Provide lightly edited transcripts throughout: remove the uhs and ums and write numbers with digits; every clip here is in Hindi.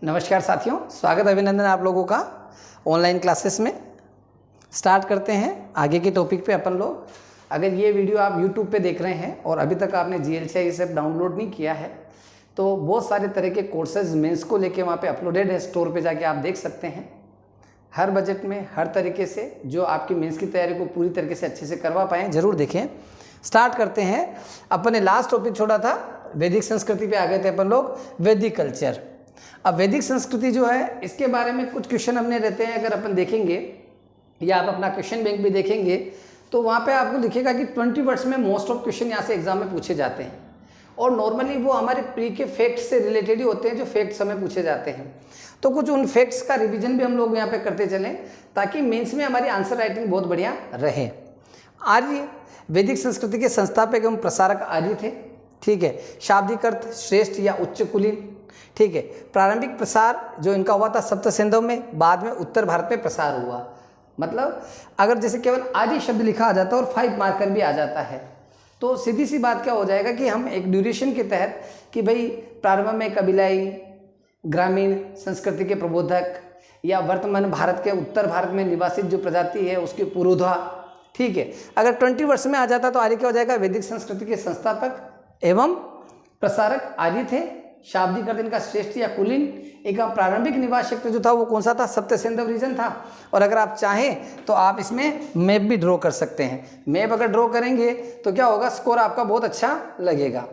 नमस्कार साथियों, स्वागत अभिनंदन आप लोगों का ऑनलाइन क्लासेस में। स्टार्ट करते हैं आगे के टॉपिक पे अपन लोग। अगर ये वीडियो आप YouTube पे देख रहे हैं और अभी तक आपने GLCI ऐप डाउनलोड नहीं किया है तो बहुत सारे तरह के कोर्सेज मेंस को लेके वहाँ पे अपलोडेड है, स्टोर पे जाके आप देख सकते हैं। हर बजट में हर तरीके से जो आपकी मेंस की तैयारी को पूरी तरीके से अच्छे से करवा पाएँ, ज़रूर देखें। स्टार्ट करते हैं। अपन ने लास्ट टॉपिक छोड़ा था वैदिक संस्कृति पे आ गए थे अपन लोग, वैदिक कल्चर। अब वैदिक संस्कृति जो है इसके बारे में कुछ क्वेश्चन हमने रहते हैं, अगर अपन देखेंगे या आप अपना क्वेश्चन बैंक भी देखेंगे तो वहाँ पे आपको दिखेगा कि 20 वर्ड्स में मोस्ट ऑफ क्वेश्चन यहाँ से एग्जाम में पूछे जाते हैं और नॉर्मली वो हमारे प्री के फैक्ट्स से रिलेटेड ही होते हैं जो फैक्ट्स हमें पूछे जाते हैं। तो कुछ उन फैक्ट्स का रिविजन भी हम लोग यहाँ पे करते चलें ताकि मेंस में हमारी आंसर राइटिंग बहुत बढ़िया रहे। आर्य वैदिक संस्कृति के संस्थापक एवं प्रसारक आर्य थे, ठीक है। शाब्दिक अर्थ श्रेष्ठ या उच्च कुलीन, ठीक है। प्रारंभिक प्रसार जो इनका हुआ था सप्त सिंधु में, बाद में उत्तर भारत में प्रसार हुआ। मतलब अगर जैसे केवल आर्य शब्द लिखा आ जाता है और 5 मार्कर भी आ जाता है तो सीधी सी बात क्या हो जाएगा कि हम एक ड्यूरेशन के तहत कि भाई प्रारंभ में कबीलाई ग्रामीण संस्कृति के प्रबोधक या वर्तमान भारत के उत्तर भारत में निवासित जो प्रजाति है उसके पुरोधा, ठीक है। अगर 20 वर्ष में आ जाता तो आर्य क्या हो जाएगा, वैदिक संस्कृति के संस्थापक एवं प्रसारक आर्य थे। शाब्दिक अर्थ इनका श्रेष्ठ या कुलीन। एक प्रारंभिक निवास क्षेत्र जो था वो कौन सा था, सप्त सिंधु रीजन था। और अगर आप चाहें तो आप इसमें मैप भी ड्रॉ कर सकते हैं। मैप अगर ड्रॉ करेंगे तो क्या होगा, स्कोर आपका बहुत अच्छा लगेगा।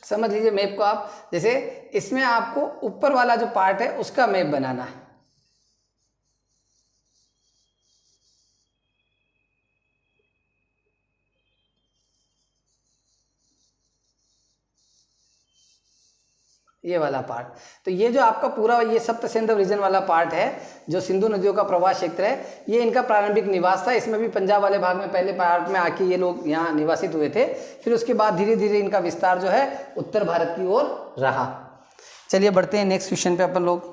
समझ लीजिए मैप को आप, जैसे इसमें आपको ऊपर वाला जो पार्ट है उसका मैप बनाना है। ये वाला पार्ट, तो ये जो आपका पूरा ये सप्त सिंधु रीजन वाला पार्ट है जो सिंधु नदियों का प्रवाह क्षेत्र है, ये इनका प्रारंभिक निवास था। इसमें भी पंजाब वाले भाग में पहले पार्ट में आके ये लोग यहाँ निवासित हुए थे। फिर उसके बाद धीरे धीरे इनका विस्तार जो है उत्तर भारत की ओर रहा। चलिए बढ़ते हैं नेक्स्ट क्वेश्चन पे अपन लोग।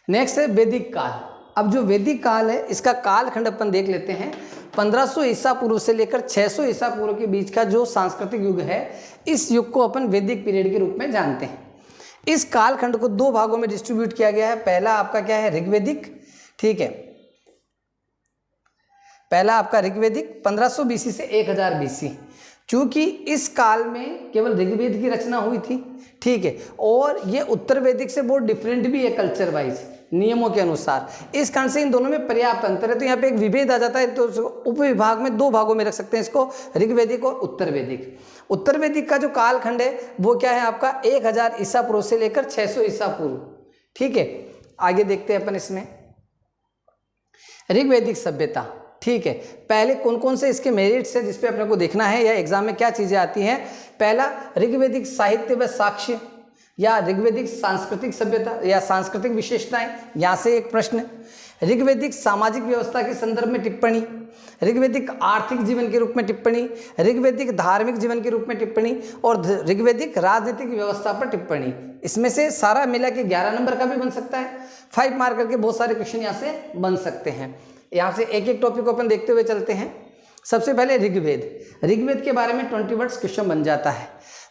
नेक्स्ट है वैदिक काल। अब जो वैदिक काल है इसका कालखंड अपन देख लेते हैं। 1500 ईसा पूर्व से लेकर 600 ईसा पूर्व के बीच का जो सांस्कृतिक युग है, इस युग को अपन वैदिक पीरियड के रूप में जानते हैं। इस कालखंड को 2 भागों में डिस्ट्रीब्यूट किया गया है। पहला आपका क्या है, ऋग्वैदिक, ठीक है। पहला आपका ऋग्वैदिक 1500 BC से 1000 BC। चूंकि इस काल में केवल ऋग्वेद की रचना हुई थी, ठीक है, और ये उत्तर वैदिक से बहुत डिफरेंट भी है कल्चर वाइज, नियमों के अनुसार। इस कारण से इन दोनों में पर्याप्त अंतर है। तो यहाँ पे एक विभेद आ जाता है, तो उपविभाग में 2 भागों में रख सकते हैं इसको, ऋग्वैदिक और उत्तर वैदिक। उत्तर वैदिक का जो कालखंड है वो क्या है आपका 1000 ईसा पूर्व से लेकर 600 ईसा पूर्व, ठीक है। आगे देखते हैं अपन इसमें ऋग्वैदिक सभ्यता, ठीक है। पहले कौन कौन से इसके मेरिट्स है जिसपे अपने को देखना है या एग्जाम में क्या चीजें आती हैं। पहला ऋग्वैदिक साहित्य व साक्ष्य या ऋग्वैदिक सांस्कृतिक सभ्यता या सांस्कृतिक विशेषताएं, यहाँ से एक प्रश्न। ऋग्वैदिक सामाजिक व्यवस्था के संदर्भ में टिप्पणी, ऋग्वैदिक आर्थिक जीवन के रूप में टिप्पणी, ऋग्वैदिक धार्मिक जीवन के रूप में टिप्पणी और ऋग्वैदिक राजनीतिक व्यवस्था पर टिप्पणी। इसमें से सारा मिला के 11 नंबर का भी बन सकता है। 5 मार्क करके बहुत सारे क्वेश्चन यहाँ से बन सकते हैं। यहाँ से एक एक टॉपिक को अपन देखते हुए चलते हैं। सबसे पहले ऋग्वेद। ऋग्वेद के बारे में 20 वर्ड्स क्वेश्चन बन जाता है।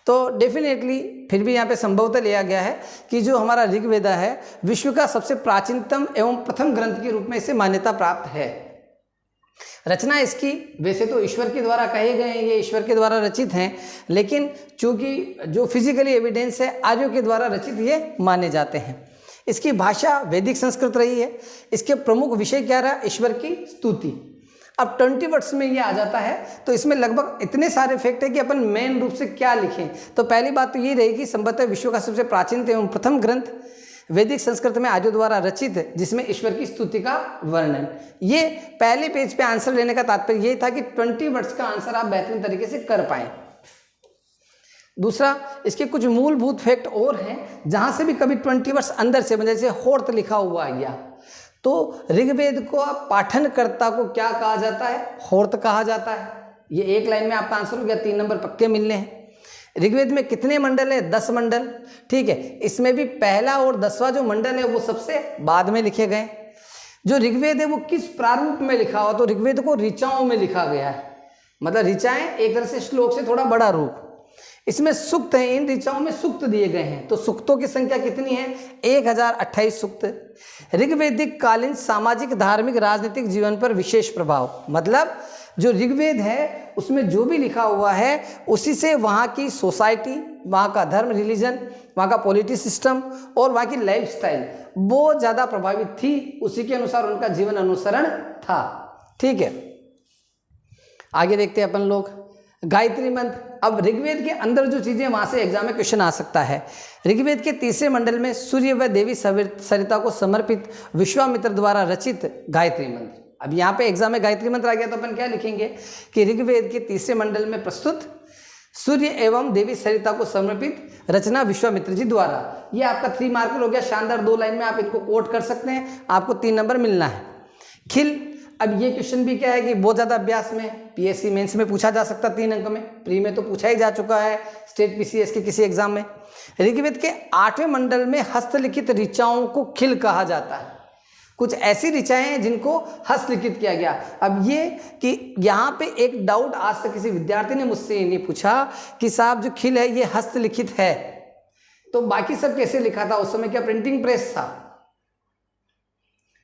तो डेफिनेटली फिर भी यहाँ पे संभवतः लिया गया है कि जो हमारा ऋग्वेद है विश्व का सबसे प्राचीनतम एवं प्रथम ग्रंथ के रूप में इसे मान्यता प्राप्त है। रचना इसकी वैसे तो ईश्वर के द्वारा कहे गए हैं, ये ईश्वर के द्वारा रचित हैं, लेकिन चूंकि जो फिजिकली एविडेंस है आर्यों के द्वारा रचित ये माने जाते हैं। इसकी भाषा वैदिक संस्कृत रही है। इसके प्रमुख विषय क्या रहा, ईश्वर की स्तुति। अब 20 वर्ड्स में ये आ जाता है तो इसमें लगभग इतने सारे फैक्ट है कि अपन मेन रूप से क्या लिखें। तो पहली बात तो ये रहेगी संभवतः विश्व का सबसे प्राचीन एवं प्रथम ग्रंथ वैदिक संस्कृत में आर्यों द्वारा रचित है जिसमें ईश्वर की स्तुति का वर्णन। ये पहले पेज पे आंसर लेने का तात्पर्य ये था कि 20 वर्ड्स का आंसर आप बेहतरीन तरीके से कर पाएं। दूसरा, इसके कुछ मूलभूत फैक्ट और हैं जहां से भी कभी 20 वर्ड्स अंदर से जैसे होर्त लिखा हुआ आ गया तो ऋग्वेद को पाठनकर्ता को क्या कहा जाता है, होर्त कहा जाता है। ये एक लाइन में आपका आंसर हो गया, 3 नंबर पक्के मिलने हैं। ऋग्वेद में कितने मंडल है, 10 मंडल, ठीक है। इसमें भी पहला और 10वां जो मंडल है वो सबसे बाद में लिखे गए। जो ऋग्वेद है वो किस प्रारूप में लिखा हुआ, तो ऋग्वेद को ऋचाओं में लिखा गया है। मतलब ऋचाएं एक तरह से श्लोक से थोड़ा बड़ा रूप। इसमें सूक्त है, इन ऋचाओं में सूक्त दिए गए हैं। तो सूक्तों की संख्या कितनी है? 1028 सूक्त। ऋग्वैदिक कालीन सामाजिक, धार्मिक, राजनीतिक जीवन पर विशेष प्रभाव, मतलब जो ऋग्वेद है उसमें जो भी लिखा हुआ है उसी से वहाँ की सोसाइटी, वहाँ का धर्म, रिलीजन, वहाँ का पॉलिटी सिस्टम और वहाँ की लाइफस्टाइल बहुत ज़्यादा प्रभावित थी, उसी के अनुसार उनका जीवन अनुसरण था। ठीक है, आगे देखते हैं अपन लोग गायत्री मंत्र। अब ऋग्वेद के अंदर जो चीज़ें, वहाँ से एग्जाम में क्वेश्चन आ सकता है। ऋग्वेद के तीसरे मंडल में सूर्य व देवी सरिता को समर्पित विश्वामित्र द्वारा रचित गायत्री मंत्र। अब यहाँ पे एग्जाम में गायत्री मंत्र आ गया तो अपन क्या लिखेंगे कि ऋग्वेद के तीसरे मंडल में प्रस्तुत सूर्य एवं देवी सरिता को समर्पित रचना विश्वामित्र जी द्वारा। ये आपका 3 मार्कर हो गया, शानदार 2 लाइन में आप इनको कोट कर सकते हैं, आपको 3 नंबर मिलना है। खिल, अब ये क्वेश्चन भी क्या है कि बहुत ज़्यादा अभ्यास में पीएससी मेंस में पूछा जा सकता 3 अंक में, प्री में तो पूछा ही जा चुका है स्टेट पीसीएस के किसी एग्जाम में। ऋग्वेद के 8वें मंडल में हस्तलिखित ऋचाओं को खिल कहा जाता है। कुछ ऐसी ऋचाएं हैं जिनको हस्तलिखित किया गया। अब ये कि यहाँ पे एक डाउट आज तक किसी विद्यार्थी ने मुझसे नहीं पूछा कि साहब जो खिल है ये हस्तलिखित है, तो बाकी सब कैसे लिखा था? उस समय क्या प्रिंटिंग प्रेस था?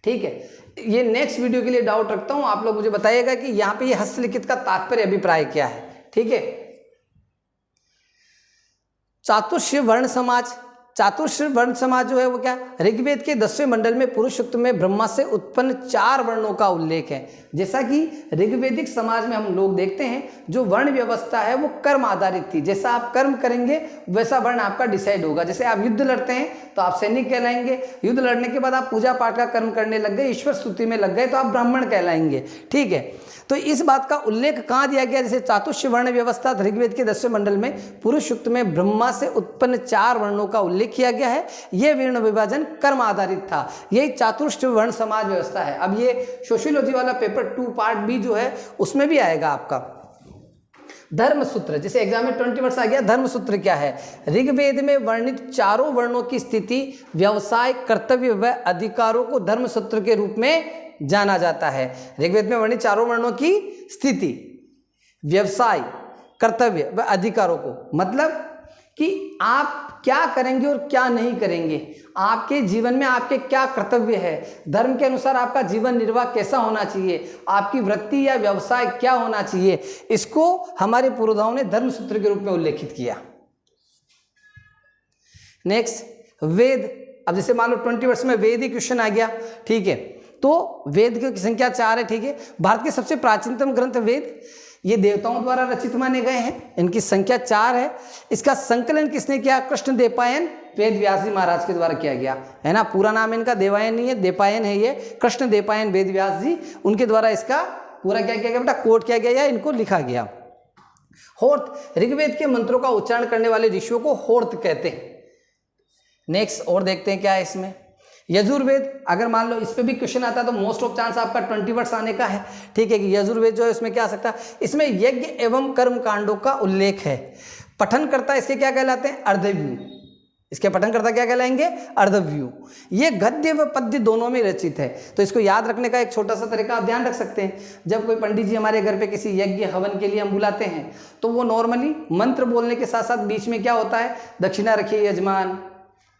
ठीक है, ये नेक्स्ट वीडियो के लिए डाउट रखता हूं, आप लोग मुझे बताइएगा कि यहाँ पे ये हस्तलिखित का तात्पर्य अभिप्राय क्या है। ठीक है, चातुर्श्य वर्ण समाज। चातुर्श्य वर्ण समाज जो है वो क्या? ऋग्वेद के 10वें मंडल में पुरुष सूक्त में ब्रह्मा से उत्पन्न 4 वर्णों का उल्लेख है। जैसा कि ऋग्वेदिक समाज में हम लोग देखते हैं जो वर्ण व्यवस्था है वो कर्म आधारित थी, जैसा आप कर्म करेंगे वैसा वर्ण आपका डिसाइड होगा। जैसे आप युद्ध लड़ते हैं तो आप सैनिक कहलाएंगे, युद्ध लड़ने के बाद आप पूजा पाठ का कर्म करने लग गए, ईश्वर स्तुति में लग गए तो आप ब्राह्मण कहलाएंगे। ठीक है, तो इस बात का उल्लेख कहाँ दिया गया? जैसे चातुर्श्य वर्ण व्यवस्था ऋग्वेद के 10वें मंडल में पुरुष सूक्त में ब्रह्मा से उत्पन्न 4 वर्णों का उल्लेख किया गया है। यह वर्ण विभाजन कर्म आधारित था, यही चातुर्श्य वर्ण समाज व्यवस्था है। अब ये सोशियोलॉजी वाला पेपर 2 पार्ट बी जो है उसमें भी आएगा आपका धर्मसूत्र। जैसे एग्जाम में 20 वर्ष आ गया, धर्मसूत्र क्या है? ऋग्वेद में वर्णित 4 वर्णों की स्थिति, व्यवसाय, कर्तव्य व अधिकारों को धर्मसूत्र के रूप में जाना जाता है। ऋग्वेद में वर्णित 4 वर्णों की स्थिति, व्यवसाय, कर्तव्य व अधिकारों को, मतलब कि आप क्या करेंगे और क्या नहीं करेंगे, आपके जीवन में आपके क्या कर्तव्य है, धर्म के अनुसार आपका जीवन निर्वाह कैसा होना चाहिए, आपकी वृत्ति या व्यवसाय क्या होना चाहिए, इसको हमारे पुरोधाओं ने धर्मसूत्र के रूप में उल्लेखित किया। नेक्स्ट वेद। अब जैसे मान लो 20 वर्ष में वेद ही क्वेश्चन आ गया। ठीक है, तो वेद की संख्या 4 है। ठीक है, भारत के सबसे प्राचीनतम ग्रंथ वेद, ये देवताओं द्वारा रचित माने गए हैं, इनकी संख्या 4 है। इसका संकलन किसने किया? कृष्ण देवपायन वेद व्यास जी महाराज के द्वारा किया गया है ना। पूरा नाम इनका देवायन नहीं है, देवपायन है। ये कृष्ण देवपायन वेद व्यास जी, उनके द्वारा इसका पूरा क्या किया गया बेटा? कोट किया गया या इनको लिखा गया। होर्त, ऋग्वेद के मंत्रों का उच्चारण करने वाले ऋषियों को होर्त कहते हैं। नेक्स्ट और देखते हैं क्या है इसमें। यजुर्वेद, अगर मान लो इस पे भी क्वेश्चन आता है तो मोस्ट ऑफ चांस आपका 20 वर्ष आने का है। ठीक है, कि यजुर्वेद जो है उसमें क्या आ सकता है? इसमें यज्ञ एवं कर्म कांडों का उल्लेख है। पठनकर्ता इसके क्या कहलाते हैं? अर्धव्यू। इसके पठनकर्ता क्या कहलाएंगे? अर्धव्यू। ये गद्य व पद्य दोनों में रचित है। तो इसको याद रखने का एक छोटा सा तरीका आप ध्यान रख सकते हैं। जब कोई पंडित जी हमारे घर पे किसी यज्ञ हवन के लिए हम बुलाते हैं तो वो नॉर्मली मंत्र बोलने के साथ साथ बीच में क्या होता है? दक्षिणा रखिए यजमान,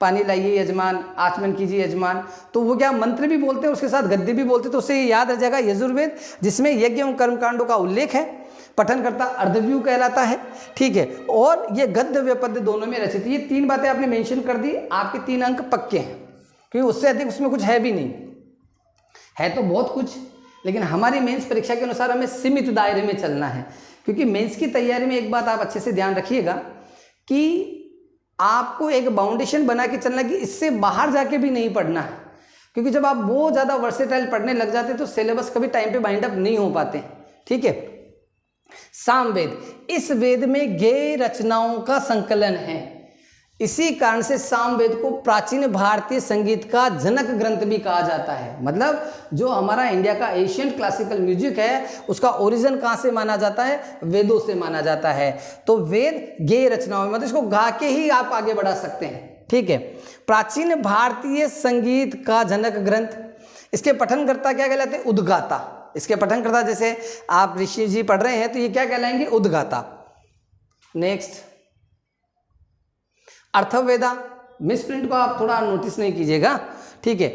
पानी लाइए यजमान, आचमन कीजिए यजमान, तो वो क्या मंत्र भी बोलते हैं उसके साथ गद्य भी बोलते हैं। तो उससे ये याद रह जाएगा यजुर्वेद, जिसमें यज्ञ एवं कर्मकांडों का उल्लेख है। पठनकर्ता अर्धव्यू कहलाता है। ठीक है, और ये गद्य व पद्य दोनों में रचित। ये 3 बातें आपने मेंशन कर दी, आपके 3 अंक पक्के हैं, क्योंकि उससे अधिक उसमें कुछ है भी नहीं। है तो बहुत कुछ, लेकिन हमारी मेंस परीक्षा के अनुसार हमें सीमित दायरे में चलना है। क्योंकि मेंस की तैयारी में एक बात आप अच्छे से ध्यान रखिएगा कि आपको एक बाउंडेशन बना के चलना, कि इससे बाहर जाके भी नहीं पढ़ना है। क्योंकि जब आप बहुत ज़्यादा वर्सेटाइल पढ़ने लग जाते हैं तो सिलेबस कभी टाइम पे बाइंड अप नहीं हो पाते। ठीक है, सामवेद, इस वेद में गेय रचनाओं का संकलन है। इसी कारण से सामवेद को प्राचीन भारतीय संगीत का जनक ग्रंथ भी कहा जाता है। मतलब जो हमारा इंडिया का एशियंट क्लासिकल म्यूजिक है उसका ओरिजिन कहाँ से माना जाता है? वेदों से माना जाता है। तो वेद गेय रचनाओं में, मतलब इसको गा के ही आप आगे बढ़ा सकते हैं। ठीक है, प्राचीन भारतीय संगीत का जनक ग्रंथ। इसके पठनकर्ता क्या कहलाते हैं? उद्गाता। इसके पठनकर्ता, जैसे आप ऋषि जी पढ़ रहे हैं तो ये क्या कहलाएंगे? उद्गाता। नेक्स्ट अर्थवेदा, मिस प्रिंट को आप थोड़ा नोटिस नहीं कीजिएगा, ठीक है।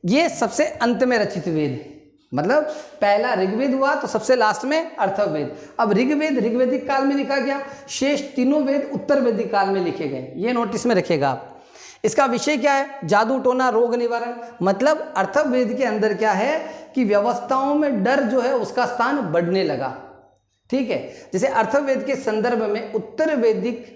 ये सबसे अंत में रचित वेद है, मतलब पहला ऋग्वेद हुआ तो सबसे लास्ट में अर्थवेद। अब ऋग्वेद ऋग्वेदिक काल में लिखा गया, शेष तीनों वेद उत्तर वैदिक काल में लिखे गए, ये नोटिस में रखिएगा आप। इसका विषय क्या है? जादू टोना रोग निवारण। मतलब अर्थवेद के अंदर क्या है कि व्यवस्थाओं में डर जो है उसका स्थान बढ़ने लगा, ठीक है। जैसे अर्थवेद के संदर्भ में उत्तर वैदिक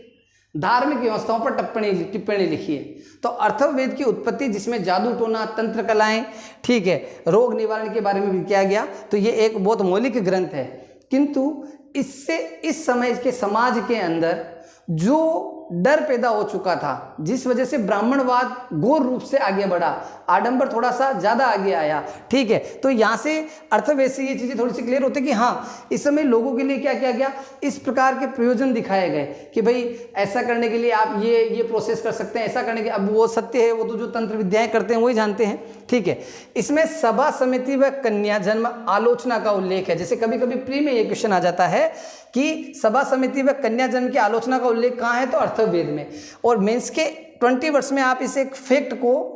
धार्मिक व्यवस्थाओं पर टिप्पणी लिखी है। तो अर्थवेद की उत्पत्ति जिसमें जादू टोना, तंत्र कलाएं, ठीक है, रोग निवारण के बारे में भी किया गया, तो ये एक बहुत मौलिक ग्रंथ है। किंतु इससे इस समय के समाज के अंदर जो डर पैदा हो चुका था, जिस वजह से ब्राह्मणवाद घोर रूप से आगे बढ़ा, आडंबर थोड़ा सा ज़्यादा आगे आया, ठीक है। तो यहाँ से अर्थवेद से ये चीज़ें थोड़ी सी क्लियर होती कि हाँ, इस समय लोगों के लिए क्या किया गया, इस प्रकार के प्रयोजन दिखाए गए कि भाई ऐसा करने के लिए आप ये प्रोसेस कर सकते हैं, ऐसा करने के, अब वो सत्य है, वो तो जो तंत्र विद्याएं करते हैं वही जानते हैं, ठीक है। इसमें सभा समिति व कन्या जन्म आलोचना का उल्लेख है। जैसे कभी कभी प्री में ये क्वेश्चन आ जाता है कि सभा समिति व कन्या जन्म की आलोचना का उल्लेख कहाँ है, तो अर्थवेद में। और मेंस के 20 वर्ष में आप इस एक फैक्ट को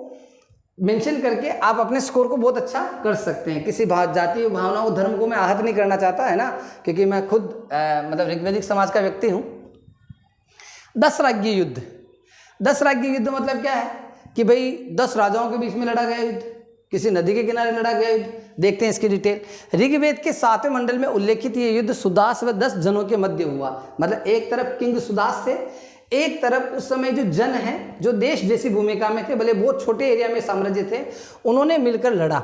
मेंशन करके आप अपने स्कोर को बहुत अच्छा कर सकते हैं। किसी जाति भावनाओं धर्म को मैं आहत नहीं करना चाहता है ना, क्योंकि मैं खुद मतलब ऋग्वैदिक समाज का व्यक्ति हूँ। 10 राज्य युद्ध। 10 राज्य युद्ध मतलब क्या है कि भाई 10 राजाओं के बीच में लड़ा गया युद्ध, किसी नदी के किनारे लड़ा गया युद्ध। देखते हैं इसकी डिटेल। ऋग्वेद के 7वें मंडल में उल्लेखित ये युद्ध सुदास व 10 जनों के मध्य हुआ। मतलब एक तरफ किंग सुदास थे, एक तरफ उस समय जो जन हैं, जो देश जैसी भूमिका में थे, भले बहुत छोटे एरिया में साम्राज्य थे, उन्होंने मिलकर लड़ा।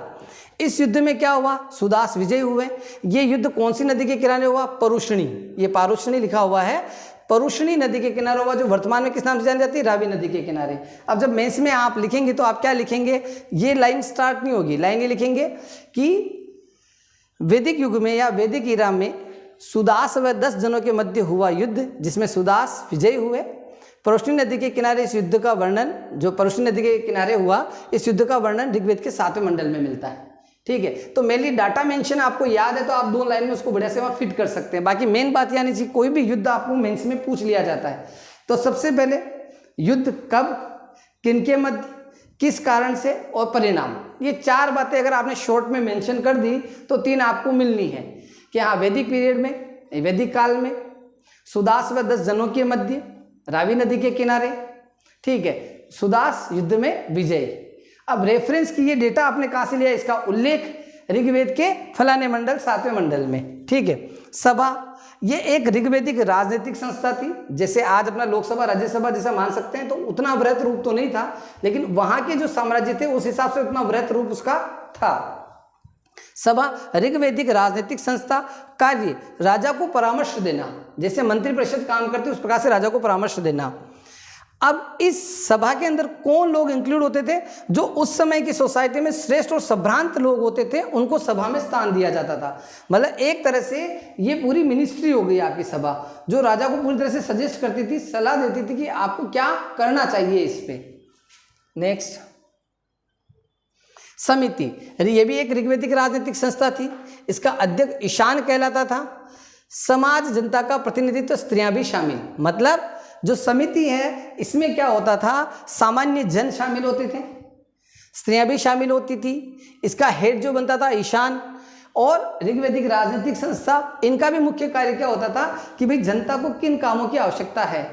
इस युद्ध में क्या हुआ, सुदास विजयी हुए। ये युद्ध कौन सी नदी के किनारे हुआ, परुष्णी, ये पारुष्णी लिखा हुआ है, परुष्णी नदी के किनारे हुआ, जो वर्तमान में किस नाम से जानी जाती है, रावी नदी के किनारे। अब जब मेंस में आप लिखेंगे तो आप क्या लिखेंगे, ये लाइन स्टार्ट नहीं होगी, लाइन ये लिखेंगे कि वैदिक युग में या वैदिक ईरा में सुदास व 10 जनों के मध्य हुआ युद्ध, जिसमें सुदास विजयी हुए। परुष्णी नदी के किनारे इस युद्ध का वर्णन, जो परुष्णी नदी के किनारे हुआ, इस युद्ध का वर्णन ऋग्वेद के 7वें मंडल में मिलता है, ठीक है। तो मेनली डाटा मेंशन आपको याद है तो आप 2 लाइन में उसको बढ़िया से वहाँ फिट कर सकते हैं। बाकी मेन बात यानी चाहिए, कोई भी युद्ध आपको मेंस में पूछ लिया जाता है तो सबसे पहले युद्ध कब, किनके मध्य, किस कारण से और परिणाम, ये 4 बातें अगर आपने शॉर्ट में मेंशन कर दी तो 3 आपको मिलनी है कि हाँ, वैदिक पीरियड में, वैदिक काल में, सुदास व 10 जनों के मध्य, रावी नदी के किनारे, ठीक है, सुदास युद्ध में विजय। अब रेफरेंस की ये डेटा आपने कहाँ से लिया, इसका उल्लेख ऋग्वेद के फलाने मंडल 7वें मंडल में, ठीक है। सभा, ये एक ऋग्वेदिक राजनीतिक संस्था थी, जैसे आज अपना लोकसभा राज्यसभा जैसा मान सकते हैं, तो उतना वृहत रूप तो नहीं था, लेकिन वहां के जो साम्राज्य थे उस हिसाब से उतना वृहत रूप उसका था। सभा ऋग्वेदिक राजनीतिक संस्था। कार्य, राजा को परामर्श देना, जैसे मंत्रिपरिषद काम करती है उस प्रकार से राजा को परामर्श देना। अब इस सभा के अंदर कौन लोग इंक्लूड होते थे, जो उस समय की सोसाइटी में श्रेष्ठ और संभ्रांत लोग होते थे, उनको सभा में स्थान दिया जाता था। मतलब एक तरह से ये पूरी मिनिस्ट्री हो गई आपकी सभा, जो राजा को पूरी तरह से सजेस्ट करती थी, सलाह देती थी कि आपको क्या करना चाहिए इस पे। नेक्स्ट, समिति, ये भी एक ऋग्वेदिक राजनीतिक संस्था थी। इसका अध्यक्ष ईशान कहलाता था। समाज, जनता का प्रतिनिधित्व, स्त्रियां भी शामिल। मतलब जो समिति है इसमें क्या होता था, सामान्य जन शामिल होते थे, स्त्रियां भी शामिल होती थी। इसका हेड जो बनता था ईशान। और ऋग्वेदिक राजनीतिक संस्था, इनका भी मुख्य कार्य क्या होता था कि भाई जनता को किन कामों की आवश्यकता है,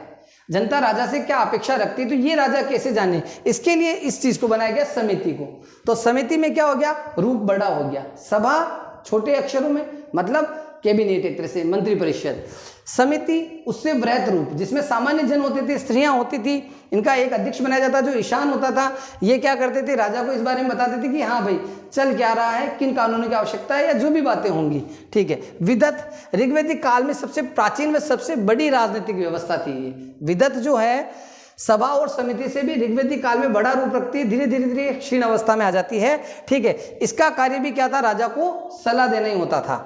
जनता राजा से क्या अपेक्षा रखती है, तो ये राजा कैसे जाने, इसके लिए इस चीज को बनाया गया, समिति को। तो समिति में क्या हो गया, रूप बड़ा हो गया। सभा छोटे अक्षरों में, मतलब कैबिनेट, एक तरह से मंत्रिपरिषद। समिति उससे वृहत रूप, जिसमें सामान्य जन होते थे, स्त्रियां होती थी। इनका एक अध्यक्ष बनाया जाता जो ईशान होता था। ये क्या करते थे, राजा को इस बारे में बताते थे कि हाँ भाई चल क्या रहा है, किन कानूनों की आवश्यकता है, या जो भी बातें होंगी, ठीक है। विदत, ऋग्वैदिक काल में सबसे प्राचीन व सबसे बड़ी राजनीतिक व्यवस्था थी ये। विदत जो है सभा और समिति से भी ऋग्वैदिक काल में बड़ा रूप रखती है, धीरे धीरे क्षीण अवस्था में आ जाती है, ठीक है। इसका कार्य भी क्या था, राजा को सलाह देना ही होता था।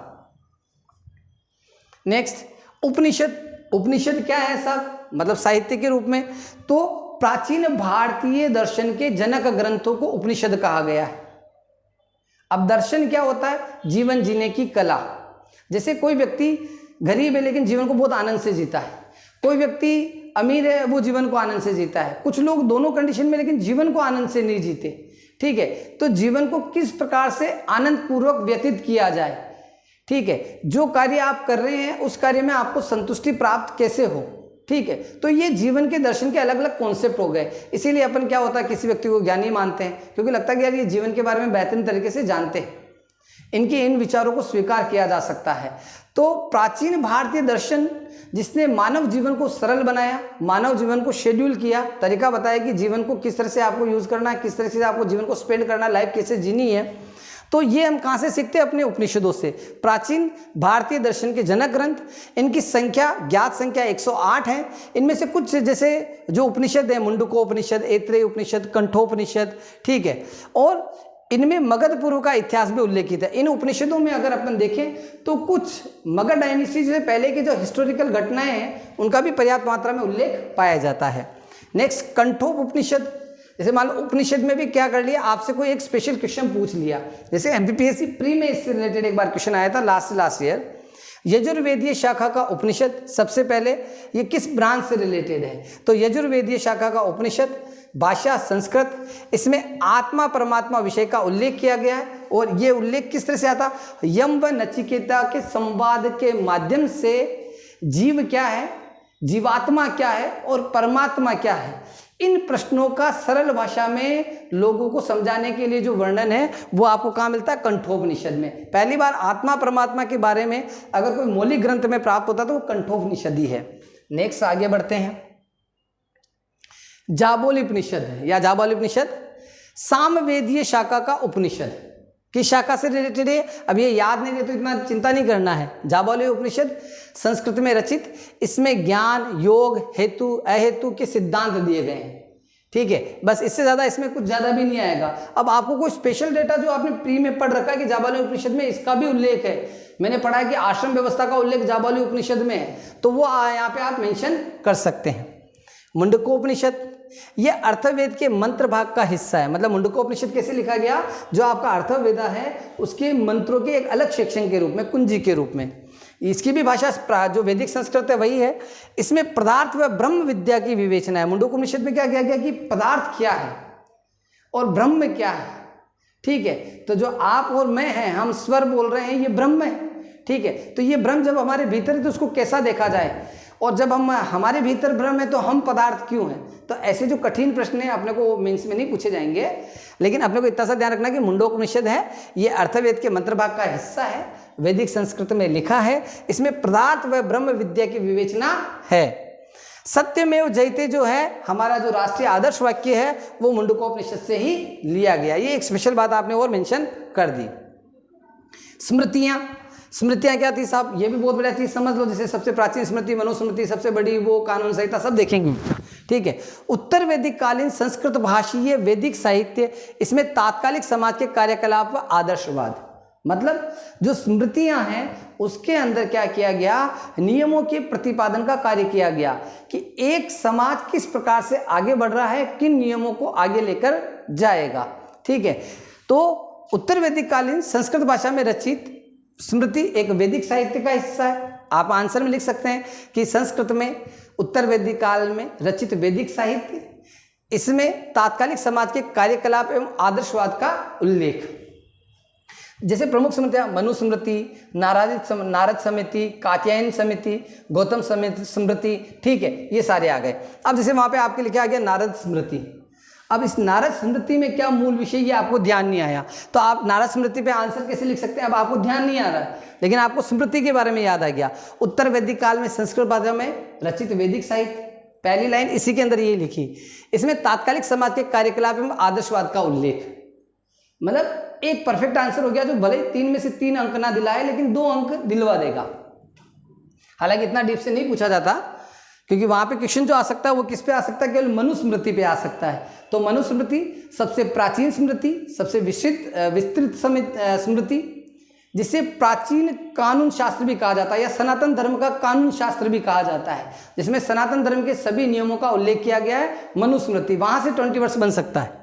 नेक्स्ट, उपनिषद। उपनिषद क्या है साहब, मतलब साहित्य के रूप में, तो प्राचीन भारतीय दर्शन के जनक ग्रंथों को उपनिषद कहा गया है। अब दर्शन क्या होता है, जीवन जीने की कला। जैसे कोई व्यक्ति गरीब है लेकिन जीवन को बहुत आनंद से जीता है, कोई व्यक्ति अमीर है वो जीवन को आनंद से जीता है, कुछ लोग दोनों कंडीशन में लेकिन जीवन को आनंद से नहीं जीते। ठीक है, तो जीवन को किस प्रकार से आनंद पूर्वक व्यतीत किया जाए, ठीक है, जो कार्य आप कर रहे हैं उस कार्य में आपको संतुष्टि प्राप्त कैसे हो। ठीक है, तो ये जीवन के दर्शन के अलग अलग कॉन्सेप्ट हो गए। इसीलिए अपन क्या होता है किसी व्यक्ति को ज्ञानी मानते हैं, क्योंकि लगता है कि यार ये जीवन के बारे में बेहतरीन तरीके से जानते हैं, इनके इन विचारों को स्वीकार किया जा सकता है। तो प्राचीन भारतीय दर्शन जिसने मानव जीवन को सरल बनाया, मानव जीवन को शेड्यूल किया, तरीका बताया कि जीवन को किस तरह से आपको यूज करना है, किस तरह से आपको जीवन को स्पेंड करना है, लाइफ कैसे जीनी है, तो ये हम कहाँ से सीखते हैं? अपने उपनिषदों से। प्राचीन भारतीय दर्शन के जनक ग्रंथ, इनकी संख्या ज्ञात संख्या 108 है। इनमें से कुछ जैसे जो उपनिषद है, मुंडकोपनिषद, ऐत्रेय उपनिषद, कंठोपनिषद, ठीक है, और इनमें मगध पूर्व का इतिहास भी उल्लेखित है। इन उपनिषदों में अगर अपन देखें तो कुछ मगध डायनेस्टी से पहले की जो हिस्टोरिकल घटनाएं हैं उनका भी पर्याप्त मात्रा में उल्लेख पाया जाता है। नेक्स्ट कंठोपनिषद, जैसे मान लो उपनिषद में भी क्या कर लिया, आपसे कोई एक स्पेशल क्वेश्चन पूछ लिया, जैसे एमपीपीएससी प्री में इससे रिलेटेड एक बार क्वेश्चन आया था लास्ट ईयर, यजुर्वेदीय शाखा का उपनिषद सबसे पहले ये किस ब्रांच से रिलेटेड है? तो यजुर्वेदीय शाखा का उपनिषद, भाषा संस्कृत, इसमें आत्मा परमात्मा विषय का उल्लेख किया गया है। और ये उल्लेख किस तरह से आता? यम व नचिकेता के संवाद के माध्यम से जीव क्या है, जीवात्मा क्या है और परमात्मा क्या है, इन प्रश्नों का सरल भाषा में लोगों को समझाने के लिए जो वर्णन है वो आपको कहाँ मिलता है? कंठोपनिषद में। पहली बार आत्मा परमात्मा के बारे में अगर कोई मौलिक ग्रंथ में प्राप्त होता तो वो कंठोपनिषद ही है। नेक्स्ट आगे बढ़ते हैं, जाबाली उपनिषद है या जाबाली उपनिषद, सामवेदीय शाखा का उपनिषद। किस शाखा से रिलेटेड है? अब ये याद नहीं है तो इतना चिंता नहीं करना है। जाबाली उपनिषद संस्कृत में रचित, इसमें ज्ञान, योग, हेतु, अहेतु के सिद्धांत दिए गए हैं। ठीक है, बस इससे ज़्यादा इसमें कुछ ज़्यादा भी नहीं आएगा। अब आपको कोई स्पेशल डेटा जो आपने प्री में पढ़ रखा है कि जाबाली उपनिषद में इसका भी उल्लेख है, मैंने पढ़ा है कि आश्रम व्यवस्था का उल्लेख जाबाली उपनिषद में है, तो वो यहाँ पे आप मेंशन कर सकते हैं। मुंडकोपनिषद, ये अर्थवेद के मंत्र भाग का हिस्सा है। मतलब मुंडकोपनिषद कैसे लिखा गया? जो आपका अर्थवेदा है उसके मंत्रों के एक अलग सेक्शन के रूप में, कुंजी के रूप में। इसकी भी भाषा जो वैदिक संस्कृत है वही है। इसमें पदार्थ व ब्रह्म विद्या की विवेचना है। मुंडकोपनिषद में क्या किया गया कि पदार्थ क्या है और ब्रह्म क्या है। ठीक है, तो जो आप और मैं हैं, हम स्वर बोल रहे हैं, ये ब्रह्म है। ठीक है, तो ये ब्रह्म जब हमारे भीतर है तो उसको कैसा देखा जाए, और जब हम हमारे भीतर ब्रह्म है तो हम पदार्थ क्यों हैं? तो ऐसे जो कठिन प्रश्न हैं अपने को मेंस में नहीं पूछे जाएंगे, लेकिन अपने को इतना सा ध्यान रखना कि मुंडकोपनिषद है ये अर्थवेद के मंत्र भाग का हिस्सा है, वैदिक संस्कृत में लिखा है। इसमें पदार्थ व ब्रह्म विद्या की विवेचना है। सत्यमेव जयते जो है हमारा जो राष्ट्रीय आदर्श वाक्य है वो मुंडकोपनिषद से ही लिया गया। ये एक स्पेशल बात आपने और मेंशन कर दी। स्मृतियाँ क्या थी साहब? ये भी बहुत बढ़िया चीज़ समझ लो। जैसे सबसे प्राचीन स्मृति मनुस्मृति, सबसे बड़ी वो कानून संहिता, सब देखेंगे। ठीक है, उत्तर वैदिक कालीन संस्कृत भाषीय वैदिक साहित्य, इसमें तात्कालिक समाज के कार्यकलाप व आदर्शवाद, मतलब जो स्मृतियां हैं उसके अंदर क्या किया गया, नियमों के प्रतिपादन का कार्य किया गया कि एक समाज किस प्रकार से आगे बढ़ रहा है, किन नियमों को आगे लेकर जाएगा। ठीक है, तो उत्तर वैदिक कालीन संस्कृत भाषा में रचित स्मृति एक वैदिक साहित्य का हिस्सा है। आप आंसर में लिख सकते हैं कि संस्कृत में उत्तर वैदिक काल में रचित वैदिक साहित्य, इसमें तात्कालिक समाज के कार्यकलाप एवं आदर्शवाद का उल्लेख। जैसे प्रमुख स्मृतियाँ मनुस्मृति, नारद समिति, कात्यायन समिति, गौतम स्मृति, ठीक है, ये सारे आ गए। अब जैसे वहाँ पे आपके लिखा आ गया नारद स्मृति। अब इस नारद स्मृति में क्या मूल विषय, ये आपको ध्यान नहीं आया तो आप नारद स्मृति पे आंसर कैसे लिख सकते हैं? अब आपको ध्यान नहीं आ रहा है, लेकिन आपको स्मृति के बारे में याद आ गया। उत्तर वैदिक काल में संस्कृत भाषा में रचित वैदिक साहित्य, पहली लाइन इसी के अंदर ये लिखी। इसमें तात्कालिक समाज के कार्यकलाप एवं आदर्शवाद का उल्लेख। मतलब एक परफेक्ट आंसर हो गया जो भले 3 में से 3 अंक ना दिलाए लेकिन 2 अंक दिलवा देगा। हालांकि इतना डीप से नहीं पूछा जाता, क्योंकि वहां पे क्वेश्चन जो आ सकता है वो किस पे आ सकता है? केवल मनुस्मृति पे आ सकता है। तो मनुस्मृति सबसे प्राचीन स्मृति, सबसे विस्तृत स्मृति, जिसे प्राचीन कानून शास्त्र भी कहा जाता है या सनातन धर्म का कानून शास्त्र भी कहा जाता है, जिसमें सनातन धर्म के सभी नियमों का उल्लेख किया गया है। मनुस्मृति, वहां से 20 वर्ष बन सकता है।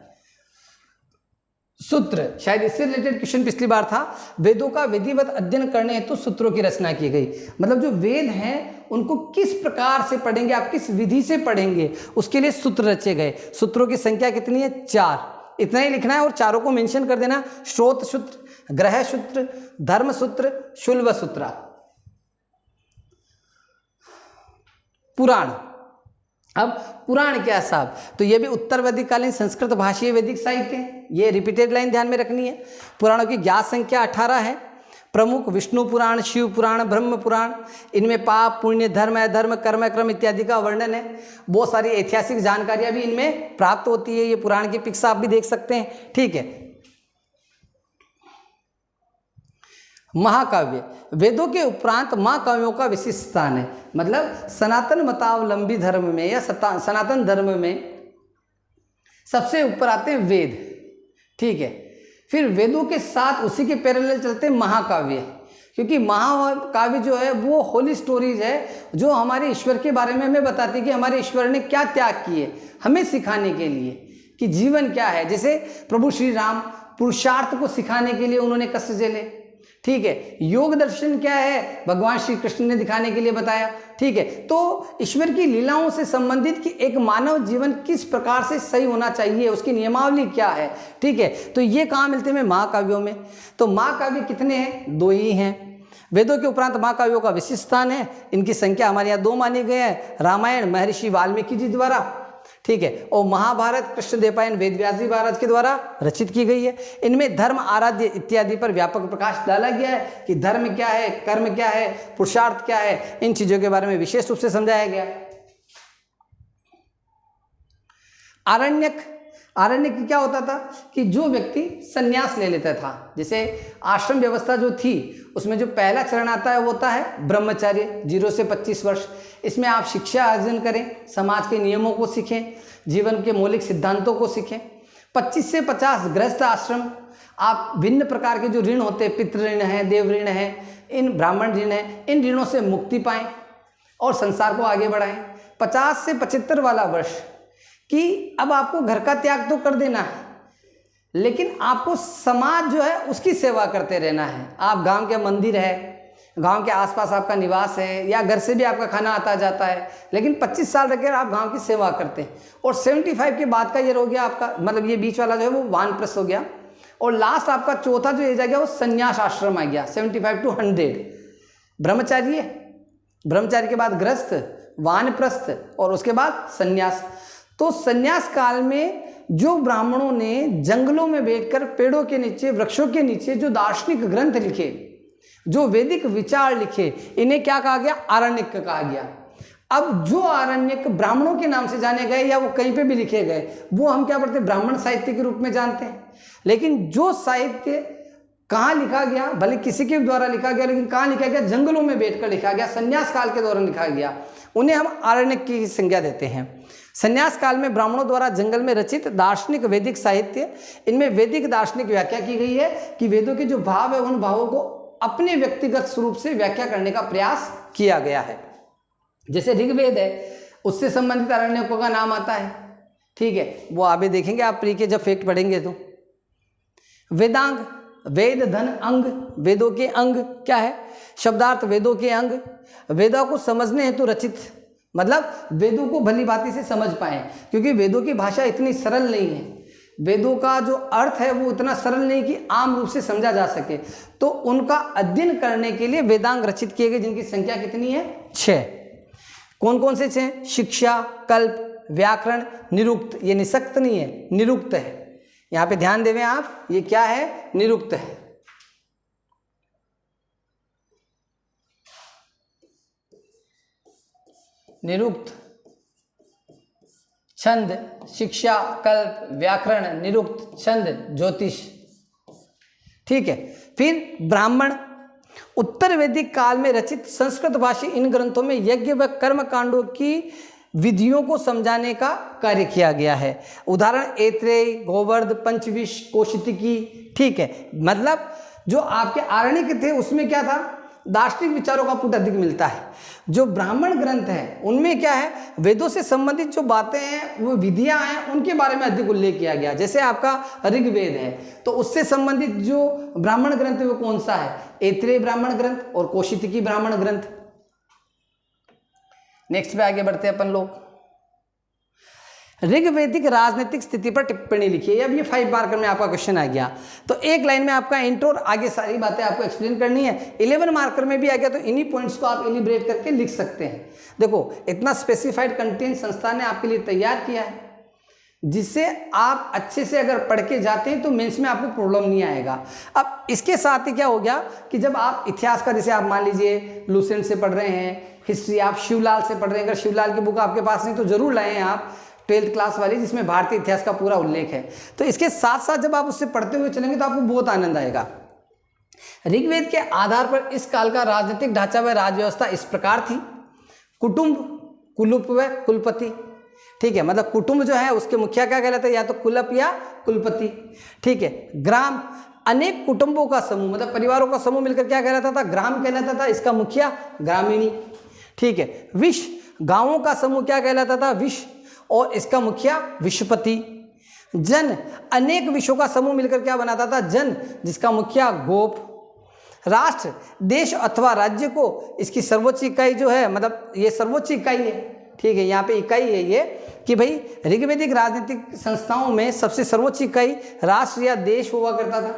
सूत्र, शायद इससे रिलेटेड क्वेश्चन पिछली बार था। वेदों का विधिवत अध्ययन करने हेतु तो सूत्रों की रचना की गई। मतलब जो वेद हैं उनको किस प्रकार से पढ़ेंगे आप, किस विधि से पढ़ेंगे, उसके लिए सूत्र रचे गए। सूत्रों की संख्या कितनी है? 4। इतना ही लिखना है और चारों को मेंशन कर देना। श्रोत सूत्र, ग्रह सूत्र, धर्म सूत्र, शुल्ब सूत्र। पुराण। अब पुराण क्या साहब, तो ये भी उत्तर वैदिककालीन संस्कृत भाषीय वैदिक साहित्य है। ये रिपीटेड लाइन ध्यान में रखनी है। पुराणों की ज्ञात संख्या 18 है। प्रमुख विष्णु पुराण, शिव पुराण, ब्रह्म पुराण। इनमें पाप, पुण्य, धर्म, अधर्म, कर्म, क्रम इत्यादि का वर्णन है। बहुत सारी ऐतिहासिक जानकारियां भी इनमें प्राप्त होती है। ये पुराण की पिक्स आप भी देख सकते हैं। ठीक है। महाकाव्य, वेदों के उपरांत महाकाव्यों का विशिष्ट स्थान है। मतलब सनातन मतावलंबी धर्म में या सनातन धर्म में सबसे ऊपर आते हैं वेद। ठीक है। फिर वेदों के साथ उसी के पैरेलल चलते हैं महाकाव्य, क्योंकि महाकाव्य जो है वो होली स्टोरीज है जो हमारे ईश्वर के बारे में हमें बताती है कि हमारे ईश्वर ने क्या त्याग किए हमें सिखाने के लिए कि जीवन क्या है। जैसे प्रभु श्री राम पुरुषार्थ को सिखाने के लिए उन्होंने कष्ट झेले। ठीक है। योग दर्शन क्या है, भगवान श्री कृष्ण ने दिखाने के लिए बताया। ठीक है। तो ईश्वर की लीलाओं से संबंधित कि एक मानव जीवन किस प्रकार से सही होना चाहिए, उसकी नियमावली क्या है। ठीक है। तो ये कहाँ मिलते हैं? महाकाव्यों में। तो महाकाव्य कितने हैं? 2 ही हैं। वेदों के उपरांत महाकाव्यों का विशिष्ट स्थान है। इनकी संख्या हमारे यहाँ 2 मानी गई है। रामायण महर्षि वाल्मीकि जी द्वारा, ठीक है, और महाभारत कृष्णदेवरायन वेदव्यास जी महाराज के द्वारा रचित की गई है। इनमें धर्म, आराध्य इत्यादि पर व्यापक प्रकाश डाला गया है कि धर्म क्या है, कर्म क्या है, पुरुषार्थ क्या है, इन चीजों के बारे में विशेष रूप से समझाया गया। आरण्यक, आरण्यक क्या होता था कि जो व्यक्ति संन्यास ले लेता था, जैसे आश्रम व्यवस्था जो थी उसमें जो पहला चरण आता है वो होता है ब्रह्मचर्य, 0 से 25 वर्ष। इसमें आप शिक्षा अर्जन करें, समाज के नियमों को सीखें, जीवन के मौलिक सिद्धांतों को सीखें। 25 से 50 गृहस्थ आश्रम, आप भिन्न प्रकार के जो ऋण होते हैं, पितृ ऋण है, देव ऋण है, इन ब्राह्मण ऋण है, इन ऋणों से मुक्ति पाएं और संसार को आगे बढ़ाएं। 50 से 75 वाला वर्ष कि अब आपको घर का त्याग तो कर देना है, लेकिन आपको समाज जो है उसकी सेवा करते रहना है। आप गांव के मंदिर है, गांव के आसपास आपका निवास है, या घर से भी आपका खाना आता जाता है, लेकिन 25 साल रखकर आप गांव की सेवा करते हैं। और 75 के बाद का ईयर हो गया आपका, मतलब ये बीच वाला जो है वो वानप्रस्थ हो गया। और लास्ट आपका चौथा जो एज आ गया वो संन्यास आश्रम आ गया, 75 to 100। ब्रह्मचार्य, ब्रह्मचार्य के बाद गृहस्थ, वानप्रस्थ और उसके बाद संन्यास। तो संन्यास काल में जो ब्राह्मणों ने जंगलों में बैठकर पेड़ों के नीचे, वृक्षों के नीचे जो दार्शनिक ग्रंथ लिखे, जो वैदिक विचार लिखे, इन्हें क्या कहा गया? आरण्यक कहा गया। अब जो आरण्यक ब्राह्मणों के नाम से जाने गए या वो कहीं पे भी लिखे गए, वो हम क्या पढ़ते हैं? ब्राह्मण साहित्य के रूप में जानते हैं। लेकिन जो साहित्य कहाँ लिखा गया, भले किसी के द्वारा लिखा गया, लेकिन कहाँ लिखा गया? जंगलों में बैठकर लिखा गया, संन्यास काल के दौरान लिखा गया, उन्हें हम आरण्यक की संज्ञा देते हैं। संन्यास काल में ब्राह्मणों द्वारा जंगल में रचित दार्शनिक वैदिक साहित्य, इनमें वैदिक दार्शनिक व्याख्या की गई है कि वेदों के जो भाव है उन भावों को अपने व्यक्तिगत स्वरूप से व्याख्या करने का प्रयास किया गया है। जैसे ऋग्वेद है, उससे संबंधित आरण्यकों का नाम आता है। ठीक है, वो आगे देखेंगे आप प्री के जब फैक्ट पढ़ेंगे तो। वेदांग, वेद धन अंग, वेदों के अंग क्या है? शब्दार्थ वेदों के अंग, वेदों को समझने हेतु रचित, मतलब वेदों को भली भांति से समझ पाएं, क्योंकि वेदों की भाषा इतनी सरल नहीं है, वेदों का जो अर्थ है वो इतना सरल नहीं कि आम रूप से समझा जा सके। तो उनका अध्ययन करने के लिए वेदांग रचित किए गए, जिनकी संख्या कितनी है? 6। कौन कौन से 6? शिक्षा, कल्प, व्याकरण, निरुक्त। ये निषक्त नहीं है, निरुक्त है। यहाँ पे ध्यान देवें आप, ये क्या है? निरुक्त है। निरुक्त, छंद, शिक्षा, कल्प, व्याकरण, निरुक्त, छंद, ज्योतिष। ठीक है। फिर ब्राह्मण, उत्तर वैदिक काल में रचित संस्कृत भाषी इन ग्रंथों में यज्ञ व कर्म कांडों की विधियों को समझाने का कार्य किया गया है। उदाहरण ऐत्रेय, गोवर्ध, पंचविश, कौशिकी। ठीक है, मतलब जो आपके आरण्यक थे उसमें क्या था? दार्शनिक विचारों का पुट अधिक मिलता है। जो ब्राह्मण ग्रंथ हैं उनमें क्या है, वेदों से संबंधित जो बातें हैं, वो विधियां हैं, उनके बारे में अधिक उल्लेख किया गया। जैसे आपका ऋग्वेद है तो उससे संबंधित जो ब्राह्मण ग्रंथ है वो कौन सा है, ऐत्रेय ब्राह्मण ग्रंथ और कौशितकी ब्राह्मण ग्रंथ। नेक्स्ट पे आगे बढ़ते हैं अपन लोग। ऋग्वेदिक राजनीतिक स्थिति पर टिप्पणी लिखिए। अब ये 5 मार्कर में आपका क्वेश्चन आ गया, तो एक लाइन में आपका इंट्रो और आगे सारी बातें आपको एक्सप्लेन करनी है। 11 मार्कर में भी आ गया तो इन्हीं पॉइंट्स को आप एलिब्रेट करके लिख सकते हैं। देखो इतना स्पेसिफाइड कंटेंट संस्थान ने आपके लिए तैयार किया है, जिससे आप अच्छे से अगर पढ़ के जाते हैं तो मेंस में आपको प्रॉब्लम नहीं आएगा। अब इसके साथ ही क्या हो गया कि जब आप इतिहास का, जैसे आप मान लीजिए लुसेंट से पढ़ रहे हैं, हिस्ट्री आप शिवलाल से पढ़ रहे हैं, अगर शिवलाल की बुक आपके पास नहीं तो जरूर लाएं आप 12th क्लास वाली, जिसमें भारतीय इतिहास का पूरा उल्लेख है। तो इसके साथ साथ जब आप उससे पढ़ते हुए चलेंगे तो आपको बहुत आनंद आएगा। ऋग्वेद के आधार पर इस काल का राजनीतिक ढांचा व राजव्यवस्था इस प्रकार थी। कुटुंब, कुलुप व कुलपति, ठीक है, मतलब कुटुंब जो है उसके मुखिया क्या कहलाते हैं, या तो कुलप या कुलपति, ठीक है। ग्राम, अनेक कुटुंबों का समूह, मतलब परिवारों का समूह मिलकर क्या कहलाता था, ग्राम कहलाता था, इसका मुखिया ग्रामीणी, ठीक है। विश, गांवों का समूह क्या कहलाता था, विश, और इसका मुखिया विश्वपति। जन, अनेक विषयों का समूह मिलकर क्या बनाता था, जन, जिसका मुखिया गोप। राष्ट्र, देश अथवा राज्य को इसकी सर्वोच्च इकाई जो है, मतलब ये सर्वोच्च इकाई है, ठीक है, यहाँ पे इकाई है ये कि भाई ऋग्वेदिक राजनीतिक संस्थाओं में सबसे सर्वोच्च इकाई राष्ट्र या देश हुआ करता था,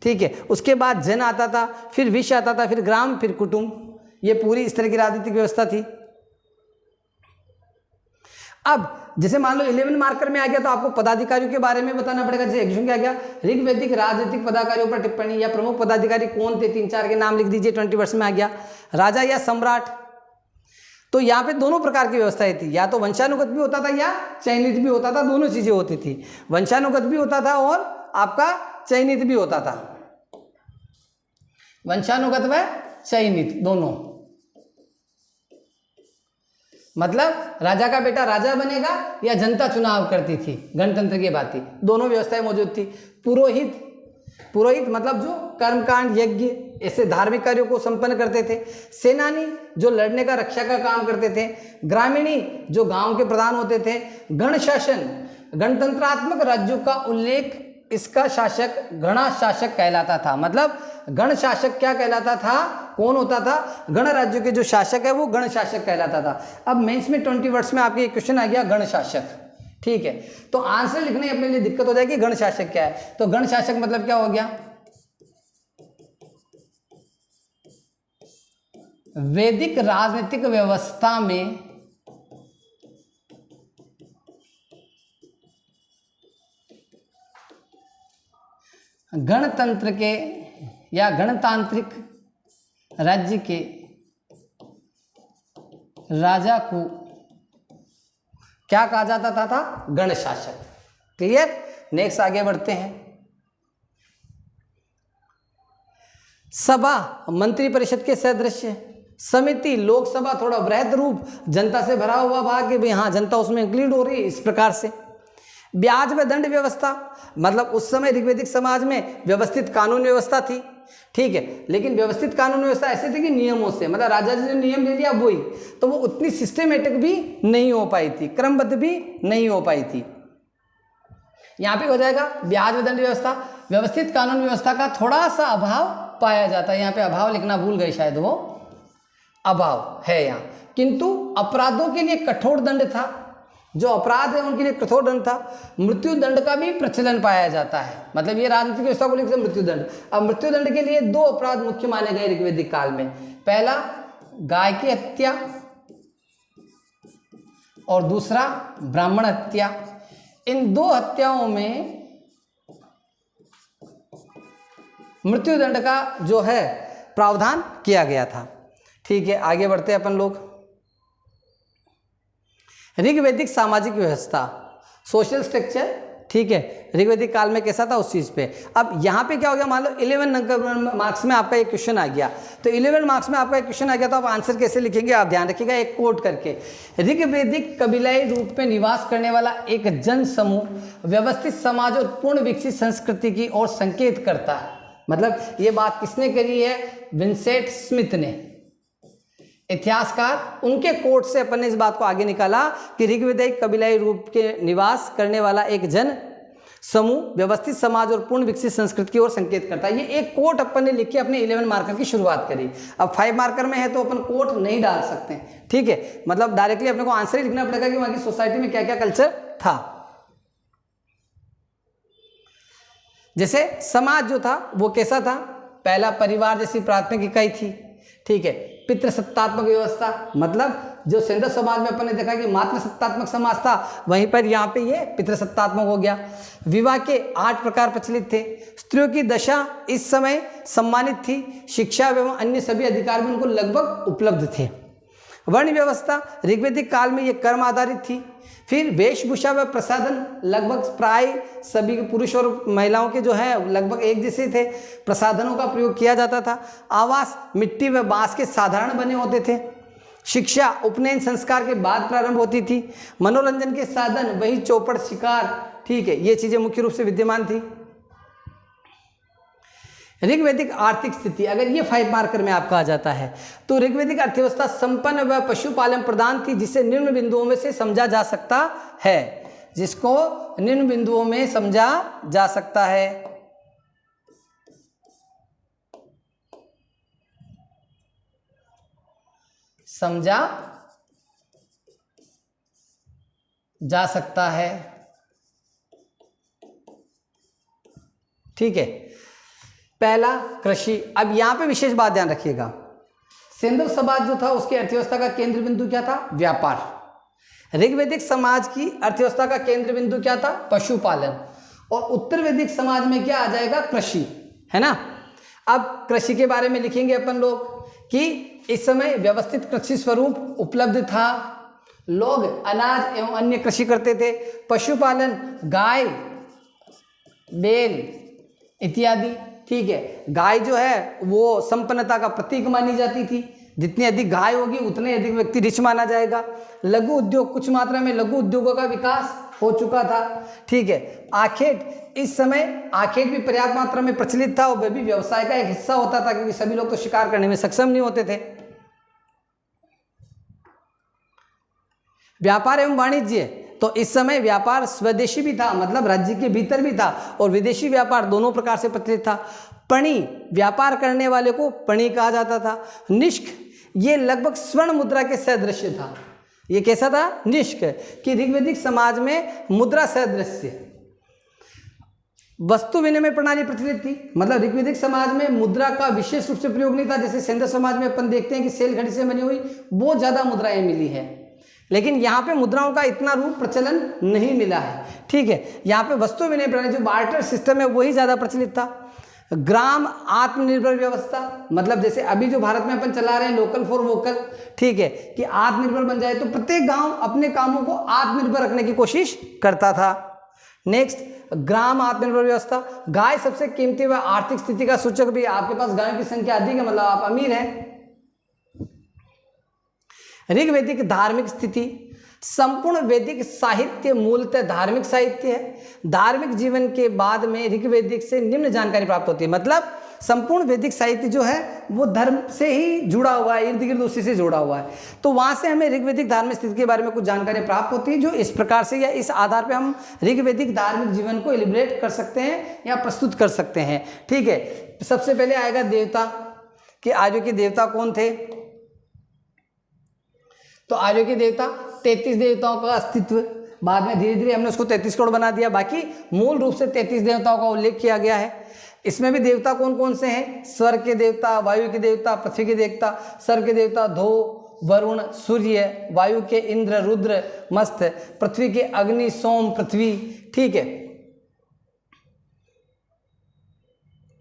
ठीक है। उसके बाद जन आता था, फिर विश्व आता था, फिर ग्राम, फिर कुटुंब। ये पूरी इस तरह की राजनीतिक व्यवस्था थी। अब जैसे मान लो 11 मार्कर में आ गया तो आपको पदाधिकारियों के बारे में बताना पड़ेगा। जैसे एग्जाम क्या गया, ऋग्वैदिक राजनीतिक पदाधिकारियों पर टिप्पणी या प्रमुख पदाधिकारी कौन थे, 3-4 के नाम लिख दीजिए। 20 वर्ष में आ गया राजा या सम्राट। तो यहाँ पे दोनों प्रकार की व्यवस्थाएं थी, या तो वंशानुगत भी होता था या चयनित भी होता था, दोनों चीजें होती थी। वंशानुगत भी होता था और आपका चयनित भी होता था, वंशानुगत व चयनित दोनों। मतलब राजा का बेटा राजा बनेगा या जनता चुनाव करती थी, गणतंत्र की बात थी, दोनों व्यवस्थाएं मौजूद थी। पुरोहित, पुरोहित मतलब जो कर्मकांड, यज्ञ, ऐसे धार्मिक कार्यों को संपन्न करते थे। सेनानी, जो लड़ने का, रक्षा का काम करते थे। ग्रामीणी, जो गांव के प्रधान होते थे। गण शासन, गणतंत्रात्मक राज्यों का उल्लेख, इसका शासक गण शासक कहलाता था। मतलब गण शासक क्या कहलाता था, कौन होता था, गण राज्यों के जो शासक है वो गण शासक कहलाता था। अब मेंस में 20 वर्ड्स में आपके एक क्वेश्चन आ गया गण शासक, ठीक है, तो आंसर लिखने अपने लिए दिक्कत हो जाएगी। गण शासक क्या है, तो गण शासक मतलब क्या हो गया, वैदिक राजनीतिक व्यवस्था में गणतंत्र के या गणतांत्रिक राज्य के राजा को क्या कहा जाता था, गण शासक। क्लियर। नेक्स्ट आगे बढ़ते हैं। सभा, मंत्री परिषद के सदस्य। समिति, लोकसभा, थोड़ा बृहद रूप, जनता से भरा हुआ भाग कि भाई हाँ जनता उसमें इंक्लूड हो रही है, इस प्रकार से। ब्याज व दंड व्यवस्था, मतलब उस समय ऋग्वैदिक समाज में व्यवस्थित कानून व्यवस्था थी, ठीक है, लेकिन व्यवस्थित कानून व्यवस्था ऐसे थी कि नियमों से, मतलब राजा जी ने नियम ले लिया वही, तो वो उतनी सिस्टमेटिक भी नहीं हो पाई थी, क्रमबद्ध भी नहीं हो पाई थी। यहाँ पे हो जाएगा ब्याज व दंड व्यवस्था। व्यवस्थित कानून व्यवस्था का थोड़ा सा अभाव पाया जाता है, यहाँ पे अभाव लिखना भूल गए शायद, वो अभाव है यहाँ। किंतु अपराधों के लिए कठोर दंड था, जो अपराध है उनके लिए कठोर दंड था। मृत्यु दंड का भी प्रचलन पाया जाता है, मतलब ये राजनीतिक व्यवस्था को लेकर मृत्यु दंड। अब मृत्यु दंड के लिए 2 अपराध मुख्य माने गए ऋग्वैदिक काल में। पहला गाय की हत्या और दूसरा ब्राह्मण हत्या। इन 2 हत्याओं में मृत्यु दंड का जो है प्रावधान किया गया था, ठीक है। आगे बढ़ते हैं अपन लोग। ऋग्वैदिक सामाजिक व्यवस्था, सोशल स्ट्रक्चर, ठीक है, ऋग्वैदिक काल में कैसा था उस चीज़ पे। अब यहाँ पे क्या हो गया, मान लो 11 मार्क्स में आपका एक क्वेश्चन आ गया, तो 11 मार्क्स में आपका एक क्वेश्चन आ गया तो आप आंसर कैसे लिखेंगे, आप ध्यान रखिएगा, एक कोट करके। ऋग्वैदिक कबीलाई रूप में निवास करने वाला एक जन समूह व्यवस्थित समाज और पूर्ण विकसित संस्कृति की ओर संकेत करता है। मतलब ये बात किसने करी है? विंसेंट स्मिथ ने, इतिहासकार। उनके कोट से अपन ने इस बात को आगे निकाला कि ऋग्वेद एक कबीलाई रूप के निवास करने वाला एक जन समूह, व्यवस्थित समाज और पूर्ण विकसित संस्कृति की ओर संकेत करता है। ये एक कोट अपन ने लिख के अपने 11 मार्कर की शुरुआत करी। अब 5 मार्कर में है तो अपन कोट नहीं डाल सकते, ठीक है, मतलब डायरेक्टली अपने को आंसर ही लिखना पड़ेगा कि वहां की सोसाइटी में क्या क्या कल्चर था। जैसे समाज जो था वो कैसा था? पहला, परिवार जैसी प्राथमिक इकाई थी, ठीक है। पितृसत्तात्मक व्यवस्था, मतलब जो सिंधु समाज में अपन ने देखा कि मातृ सत्तात्मक समाज था, वहीं पर यहाँ पे ये पितृसत्तात्मक हो गया। विवाह के 8 प्रकार प्रचलित थे। स्त्रियों की दशा इस समय सम्मानित थी। शिक्षा एवं अन्य सभी अधिकार भी उनको लगभग उपलब्ध थे। वर्ण व्यवस्था ऋग्वैदिक काल में ये कर्म आधारित थी। फिर वेशभूषा व प्रसाधन लगभग प्राय सभी पुरुष और महिलाओं के जो है लगभग एक जैसे थे। प्रसाधनों का प्रयोग किया जाता था। आवास मिट्टी व बांस के साधारण बने होते थे। शिक्षा उपनयन संस्कार के बाद प्रारंभ होती थी। मनोरंजन के साधन वही चौपड़, शिकार, ठीक है, ये चीजें मुख्य रूप से विद्यमान थी। ऋग्वैदिक आर्थिक स्थिति, अगर ये 5 मार्कर में आपका आ जाता है तो ऋग्वैदिक अर्थव्यवस्था संपन्न व पशुपालन प्रधान थी, जिसे निम्न बिंदुओं में से समझा जा सकता है। जिसको निम्न बिंदुओं में समझा जा सकता है। समझा जा सकता है, ठीक है। पहला, कृषि। अब यहां पे विशेष बात ध्यान रखिएगा, सिंधु समाज जो था उसकी अर्थव्यवस्था का केंद्र बिंदु क्या था? व्यापार। ऋग्वैदिक समाज की अर्थव्यवस्था का केंद्र बिंदु क्या था? पशुपालन। और उत्तर वैदिक समाज में क्या आ जाएगा? कृषि, है ना। अब कृषि के बारे में लिखेंगे अपन लोग कि इस समय व्यवस्थित कृषि स्वरूप उपलब्ध था। लोग अनाज एवं अन्य कृषि करते थे। पशुपालन, गाय, बैल इत्यादि, ठीक है। गाय जो है वो संपन्नता का प्रतीक मानी जाती थी। जितनी अधिक गाय होगी उतने अधिक व्यक्ति रिच माना जाएगा। लघु उद्योग, कुछ मात्रा में लघु उद्योगों का विकास हो चुका था, ठीक है। आखेट, इस समय आखेट भी पर्याप्त मात्रा में प्रचलित था और वह भी व्यवसाय का एक हिस्सा होता था, क्योंकि सभी लोग तो शिकार करने में सक्षम नहीं होते थे। व्यापार एवं वाणिज्य, तो इस समय व्यापार स्वदेशी भी था, मतलब राज्य के भीतर भी था, और विदेशी व्यापार दोनों प्रकार से प्रचलित था। पणी, व्यापार करने वाले को पणी कहा जाता था। निष्क, ये लगभग स्वर्ण मुद्रा के सदृश था। ये कैसा था? निष्क, कि ऋग्वैदिक समाज में मुद्रा सदृश वस्तु विनिमय प्रणाली प्रचलित थी। मतलब ऋग्वैदिक समाज में मुद्रा का विशेष रूप से प्रयोग नहीं था। जैसे सिंधु समाज में अपन देखते हैं कि सेल घड़ी से बनी हुई बहुत ज्यादा मुद्राएं मिली है, लेकिन यहाँ पे मुद्राओं का इतना रूप प्रचलन नहीं मिला है, ठीक है। यहाँ पे वस्तु विनिमय प्रणाली जो बार्टर सिस्टम है वही ज्यादा प्रचलित था। ग्राम आत्मनिर्भर व्यवस्था, मतलब जैसे अभी जो भारत में अपन चला रहे हैं लोकल फॉर वोकल, ठीक है, कि आत्मनिर्भर बन जाए, तो प्रत्येक गांव अपने कामों को आत्मनिर्भर रखने की कोशिश करता था। नेक्स्ट, ग्राम आत्मनिर्भर व्यवस्था। गाय सबसे कीमती व आर्थिक स्थिति का सूचक भी। आपके पास गायों की संख्या अधिक है, मतलब आप अमीर हैं। ऋग्वैदिक धार्मिक स्थिति, संपूर्ण वैदिक साहित्य मूलतः धार्मिक साहित्य है। धार्मिक जीवन के बाद में ऋग्वैदिक से निम्न जानकारी प्राप्त होती है। मतलब संपूर्ण वैदिक साहित्य जो है वो धर्म से ही जुड़ा हुआ है, इर्द गिर्द उसी से जुड़ा हुआ है। तो वहां से हमें ऋग्वैदिक धार्मिक स्थिति के बारे में कुछ जानकारी प्राप्त होती है, जो इस प्रकार से या इस आधार पर हम ऋग्वैदिक धार्मिक जीवन को एलिब्रेट कर सकते हैं या प्रस्तुत कर सकते हैं, ठीक है। सबसे पहले आएगा देवता, कि आर्यों के देवता कौन थे। तो आर्यों के देवता 33 देवताओं का अस्तित्व, बाद में धीरे धीरे हमने उसको 33 करोड़ बना दिया, बाकी मूल रूप से 33 देवताओं का उल्लेख किया गया है। इसमें भी देवता कौन कौन से हैं? स्वर्ग के देवता, वायु के देवता, पृथ्वी के देवता। स्वर्ग के देवता धो, वरुण, सूर्य, वायु के इंद्र, रुद्र, मस्त, पृथ्वी के अग्नि, सोम, पृथ्वी, ठीक है।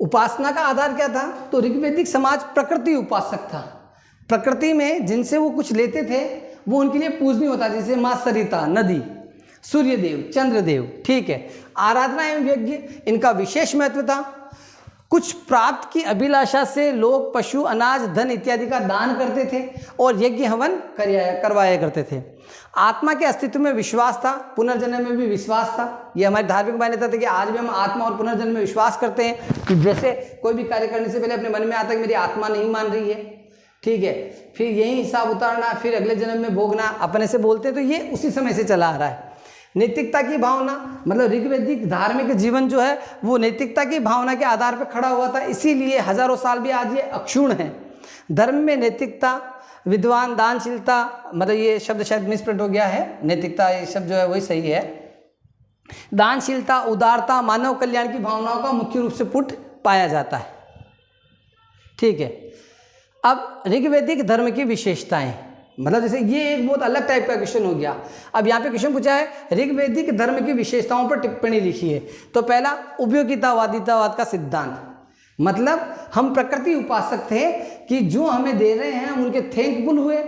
उपासना का आधार क्या था? तो ऋग्वैदिक समाज प्रकृति उपासक था। प्रकृति में जिनसे वो कुछ लेते थे वो उनके लिए पूजनीय होता, जैसे माँ सरिता, नदी, सूर्यदेव, चंद्रदेव, ठीक है। आराधना एवं यज्ञ, इनका विशेष महत्व था। कुछ प्राप्त की अभिलाषा से लोग पशु, अनाज, धन इत्यादि का दान करते थे और यज्ञ हवन करवाया करते थे। आत्मा के अस्तित्व में विश्वास था, पुनर्जन्म में भी विश्वास था। ये हमारी धार्मिक मान्यता थी कि आज भी हम आत्मा और पुनर्जन्म में विश्वास करते हैं कि जैसे कोई भी कार्य करने से पहले अपने मन में आता है कि मेरी आत्मा नहीं मान रही है, ठीक है, फिर यही हिसाब उतारना, फिर अगले जन्म में भोगना, अपने से बोलते हैं। तो ये उसी समय से चला आ रहा है। नैतिकता की भावना, मतलब ऋग्वैदिक धार्मिक जीवन जो है वो नैतिकता की भावना के आधार पर खड़ा हुआ था, इसीलिए हजारों साल भी आज ये अक्षुण्ण है। धर्म में नैतिकता, विद्वान, दानशीलता, मतलब ये शब्द शायद मिसप्रिंट हो गया है, नैतिकता ये शब्द जो है वही सही है। दानशीलता, उदारता, मानव कल्याण की भावनाओं का मुख्य रूप से पुट पाया जाता है, ठीक है। अब ऋग्वैदिक धर्म की विशेषताएं, मतलब जैसे ये एक बहुत अलग टाइप का क्वेश्चन हो गया। अब यहाँ पे क्वेश्चन पूछा है ऋग्वैदिक धर्म की विशेषताओं पर टिप्पणी लिखी है। तो पहला, उपयोगितावादितावाद का सिद्धांत, मतलब हम प्रकृति उपासक थे कि जो हमें दे रहे हैं हम उनके थैंकफुल हुए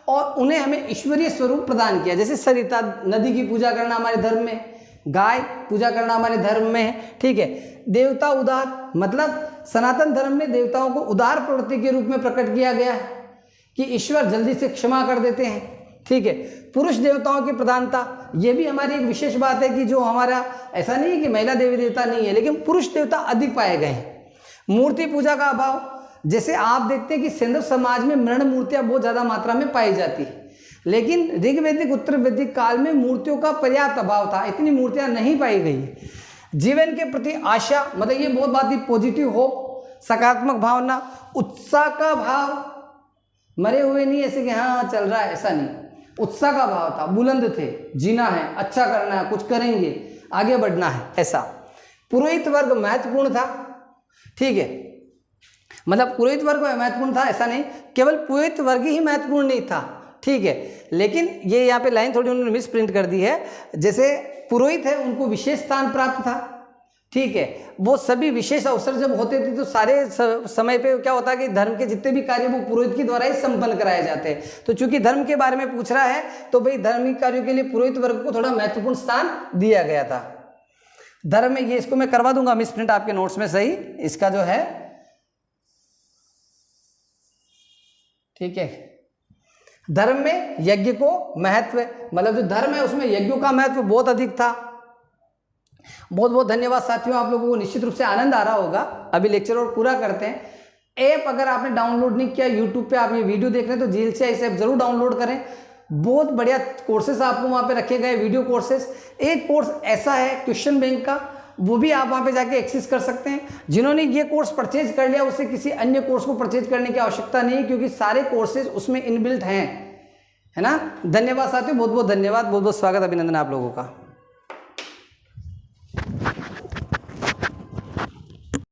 और उन्हें हमें ईश्वरीय स्वरूप प्रदान किया। जैसे सरिता नदी की पूजा करना हमारे धर्म में, गाय पूजा करना हमारे धर्म में है, ठीक है। देवता उदार, मतलब सनातन धर्म में देवताओं को उदार प्रवृत्ति के रूप में प्रकट किया गया है कि ईश्वर जल्दी से क्षमा कर देते हैं, ठीक है। पुरुष देवताओं की प्रधानता, ये भी हमारी एक विशेष बात है कि जो हमारा, ऐसा नहीं है कि महिला देवी देवता नहीं है, लेकिन पुरुष देवता अधिक पाए गए हैं। मूर्ति पूजा का अभाव, जैसे आप देखते हैं कि सैंधव समाज में मृण मूर्तियां बहुत ज़्यादा मात्रा में पाई जाती है, लेकिन ऋग्वैदिक उत्तर वैदिक काल में मूर्तियों का पर्याप्त अभाव था, इतनी मूर्तियां नहीं पाई गई। जीवन के प्रति आशा, मतलब ये बहुत बात थी, पॉजिटिव होप, सकारात्मक भावना, उत्साह का भाव, मरे हुए नहीं ऐसे कि हाँ चल रहा है, ऐसा नहीं, उत्साह का भाव था, बुलंद थे, जीना है, अच्छा करना है, कुछ करेंगे, आगे बढ़ना है, ऐसा। पुरोहित वर्ग महत्वपूर्ण था, ठीक है, मतलब पुरोहित वर्ग महत्वपूर्ण था, ऐसा नहीं केवल पुरोहित वर्ग ही महत्वपूर्ण नहीं था, ठीक है। लेकिन ये यहाँ पे लाइन थोड़ी उन्होंने मिस प्रिंट कर दी है, जैसे पुरोहित है उनको विशेष स्थान प्राप्त था, ठीक है। वो सभी विशेष अवसर जब होते थे तो सारे समय पे क्या होता है कि धर्म के जितने भी कार्य वो पुरोहित के द्वारा ही संपन्न कराए जाते हैं। तो चूंकि धर्म के बारे में पूछ रहा है तो भाई धार्मिक कार्यों के लिए पुरोहित वर्ग को थोड़ा महत्वपूर्ण स्थान दिया गया था धर्म में। ये इसको मैं करवा दूंगा मिस प्रिंट आपके नोट्स में सही, इसका जो है, ठीक है। धर्म में यज्ञ को महत्व, मतलब जो धर्म है उसमें यज्ञों का महत्व बहुत अधिक था। बहुत बहुत धन्यवाद साथियों, आप लोगों को निश्चित रूप से आनंद आ रहा होगा। अभी लेक्चर और पूरा करते हैं। ऐप अगर आपने डाउनलोड नहीं किया, यूट्यूब पे आप ये वीडियो देख रहे हैं तो GLCI इस ऐप जरूर डाउनलोड करें। बहुत बढ़िया कोर्सेस आपको वहाँ पे रखे गए, वीडियो कोर्सेस। एक कोर्स ऐसा है क्वेश्चन बैंक का, वो भी आप वहाँ पे जाके एक्सेस कर सकते हैं। जिन्होंने ये कोर्स परचेज कर लिया उसे किसी अन्य कोर्स को परचेज करने की आवश्यकता नहीं, क्योंकि सारे कोर्सेज उसमें इनबिल्ट हैं, है ना। धन्यवाद साथियों, बहुत बहुत धन्यवाद, बहुत बहुत स्वागत, अभिनंदन आप लोगों का।